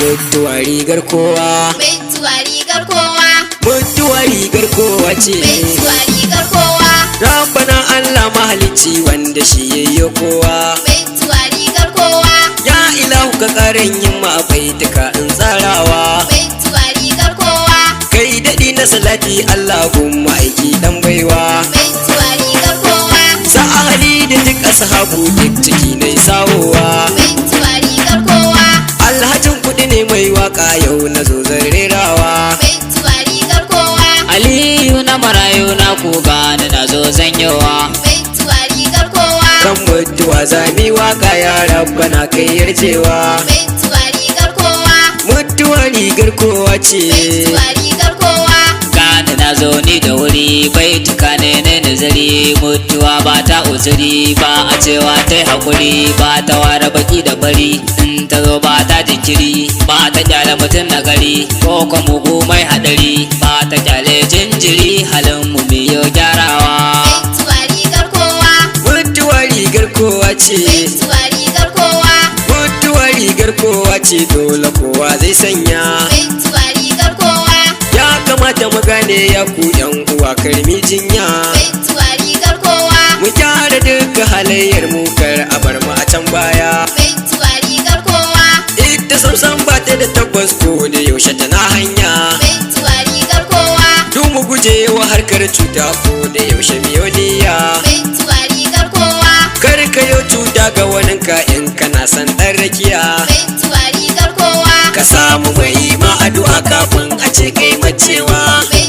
Mutuwa rigar kowa. Mutuwa rigar kowa. Mutuwa rigar kowa ce. Mutuwa rigar kowa. Rabbana Allah mahalicci wanda shi yayyo kowa. Mutuwa rigar kowa. Ya ilahu ka karin yin ma baituka in tsarawa. Mutuwa rigar kowa. Kai daɗi na salati Allah gumma aiki dan baiwa. Mutuwa rigar kowa. Sa ahali da duk ashabu duk ciki nai sawowa. Mutuwa rigar kowa. Alhajin kudi ne mai waka yau na zo zan rerawa. Mutuwa rigar kowa. Aliyu Namarayu na koga na zo zanyowa. Mutuwa rigar kowa. Kan mutuwa zami waka ya rabbana kai yarjewa. Mutuwa rigar kowa. Mutuwa rigar kowa ce. Mutuwa rigar kowa. Gani na zo ni da wuri baituka ne na nazari. Mutuwa ba ta uzuri ba a cewa ta yi haƙuri, ba ta ware baki da bari in ta zo ba ta jinkiri, ba ta kyale mutum na gari ko kuma mugu mai haɗari, ba ta kyale jinjiri halin mu miyo gyarawa. Mutuwa rigar kowa. Mutuwa rigar kowa ce. Mutuwa rigar kowa. Mutuwa rigar kowa ce dole kowa zai sanya. Mutuwa rigar kowa. Ya kamata mu gane ya ku yan uwa karmi jinya. Mutuwa rigar kowa. Mu gyara duka halayyar mu kar a bar mu a can baya. Mutuwa rigar kowa. Ita samsan ba ta da tabbas ko da yaushe tana hanya. Mutuwa rigar kowa. Du mu guje wa harkar cuta ko da yaushe miyoniya. Mutuwa rigar kowa. Kar ka yo cuta ga waninka in kana san ɗan rakiya. Mutuwa rigar kowa. Ka samu mai ma addu'a kafin a ce kai macewa.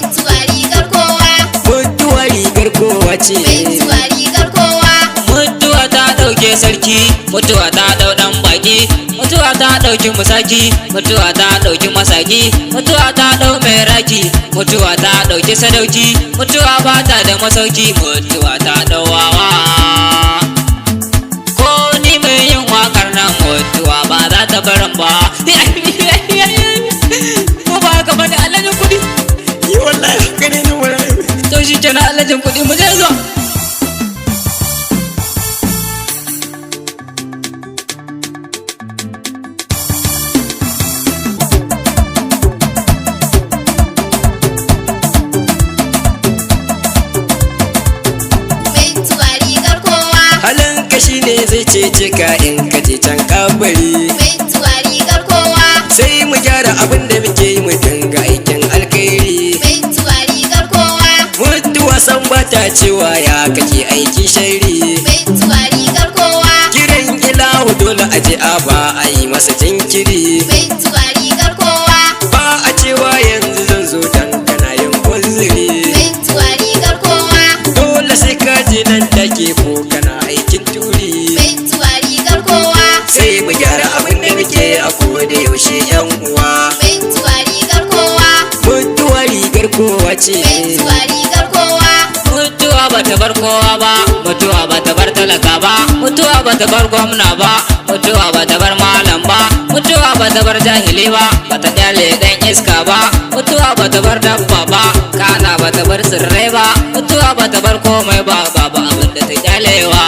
Mutuwa rigar kowa. Mutuwa rigar kowa ce. Mutuwa rigar kowa. Mutuwa ta ɗauke sarki, mutuwa ta ɗau ɗan baki, mutuwa ta ɗauki musaki, mutuwa ta ɗauki masaki, mutuwa ta ɗau mai raki, mutuwa ta ɗauki sadauki, mutuwa ba ta da masauki, mutuwa ta ɗau wawa. Ko ni mai yin wakar nan mutuwa ba za ta barin ba. Ko ba haka bane Alhajin Kudi? Yi wallahi haka ne na wuraye. To shi kenan Alhajin Kudi mu je zuwa. Mutuwa rigar kowa. Halin ka shine zai cece ka in ka je can kabari. Mutuwa rigar kowa. Sai mu gyara abin da muke yi mu dinga aikin alkhairi. Mutuwa rigar kowa. Mutuwa san ba ta cewa ya kake aiki shari. Mutuwa rigar kowa. Kiran ilahu dole a je a ba a yi masa jinkiri. Mutuwa rigar kowa. Ba a cewa yanzu zan zo dan kana yin uzuri. Mutuwa rigar kowa. Dole sai ka je nan take ko kana aikin turi. Mutuwa rigar kowa. Sai mu gyara abin da muke a koda yaushe yan uwa. Mutuwa rigar kowa. Mutuwa rigar kowa ce. Mutuwa rigar kowa. Mutuwa ba ta bar kowa ba, mutuwa ba ta bar talaka ba, mutuwa ba ta bar gwamna ba, mutuwa ba ta bar malam ba, mutuwa ba ta bar jahili ba, ba ta kyale dan iska ba, mutuwa ba ta bar dabba ba, kana ba ta bar tsirrai ba, mutuwa ba ta bar komai ba, babu abin da ta kyalewa.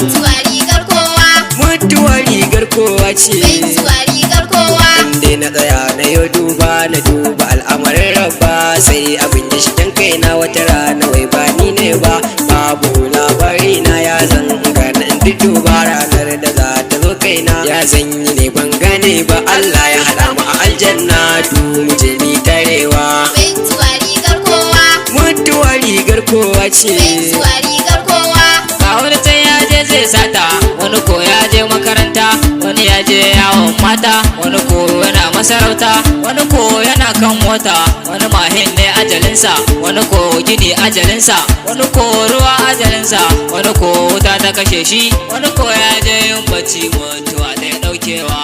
Mutuwa rigar kowa. Mutuwa rigar kowa ce. Mutuwa rigar kowa. Inda na tsaya na yau duba na duba al'amarin rabba sai abin da shigen kaina wata rana wai ba ni ne ba. Babu labari na ya zan gana in duba ranar da za ta zo kaina. Ya zan yi ne ban gane ba Allah ya haɗa mu a aljanna du mu je mi tarewa. Mutuwa rigar kowa. Mutuwa rigar kowa ce. Mutuwa rigar kowa. Ga wani can ya je zai sata, wani ko ya je makaranta, wani ya je yawon mata, wani ko yana masarauta, wani ko yana kan mota, wani mahin ne ajalinsa, wani ko gini ajalinsa, wani ko ruwa ajalinsa, wani ko wuta ta kashe shi, wani ko ya je yin bacci mutuwa ta ɗaukewa.